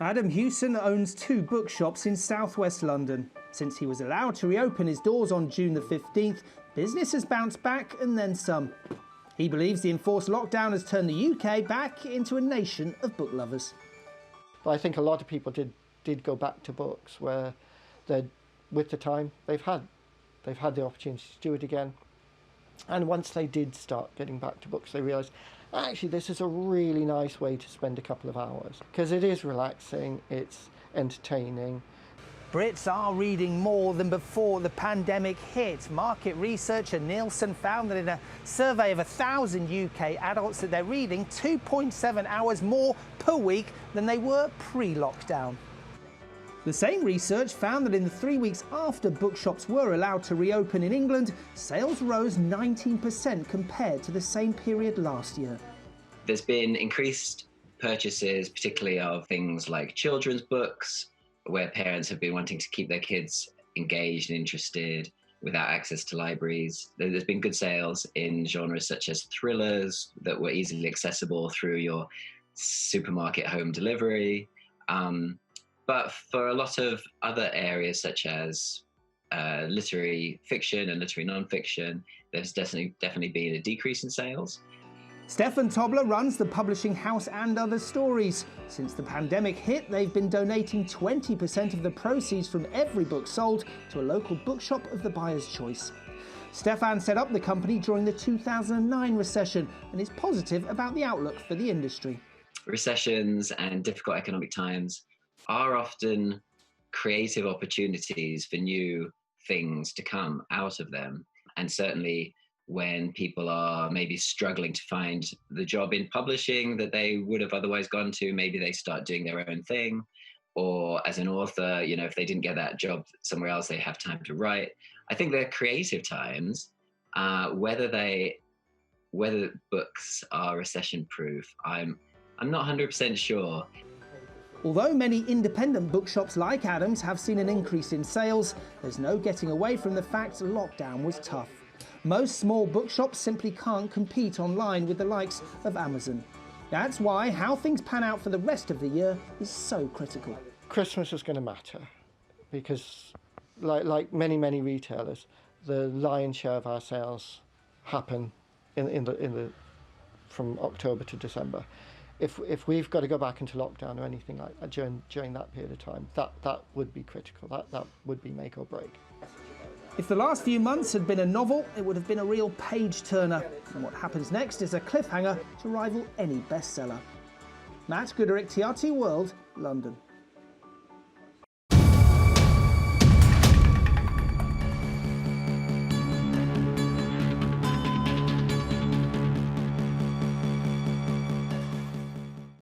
Adam Hewson owns 2 bookshops in southwest London. Since he was allowed to reopen his doors on June the 15th, business has bounced back and then some. He believes the enforced lockdown has turned the UK back into a nation of book lovers. But I think a lot of people did go back to books where with the time they've had the opportunity to do it again. And once they did start getting back to books, they realised, actually, this is a really nice way to spend a couple of hours, because it is relaxing, it's entertaining. Brits are reading more than before the pandemic hit. Market researcher Nielsen found that in a survey of 1,000 UK adults that they're reading 2.7 hours more per week than they were pre-lockdown. The same research found that in the 3 weeks after bookshops were allowed to reopen in England, sales rose 19% compared to the same period last year. There's been increased purchases, particularly of things like children's books, where parents have been wanting to keep their kids engaged and interested without access to libraries. There's been good sales in genres such as thrillers that were easily accessible through your supermarket home delivery. But for a lot of other areas, such as literary fiction and literary non-fiction, there's definitely been a decrease in sales. Stefan Tobler runs the publishing house And Other Stories. Since the pandemic hit, they've been donating 20% of the proceeds from every book sold to a local bookshop of the buyer's choice. Stefan set up the company during the 2009 recession and is positive about the outlook for the industry. Recessions and difficult economic times are often creative opportunities for new things to come out of them. And certainly when people are maybe struggling to find the job in publishing that they would have otherwise gone to, maybe they start doing their own thing. Or as an author, if they didn't get that job somewhere else, they have time to write. I think they're creative times. Whether books are recession-proof, I'm not 100% sure. Although many independent bookshops like Adam's have seen an increase in sales, there's no getting away from the fact lockdown was tough. Most small bookshops simply can't compete online with the likes of Amazon. That's why how things pan out for the rest of the year is so critical. Christmas is going to matter because, like many retailers, the lion's share of our sales happen from October to December. If we've got to go back into lockdown or anything like that during that period of time, that would be critical. That would be make or break. If the last few months had been a novel, it would have been a real page-turner. And what happens next is a cliffhanger to rival any bestseller. Matt Gooderick, TRT World, London.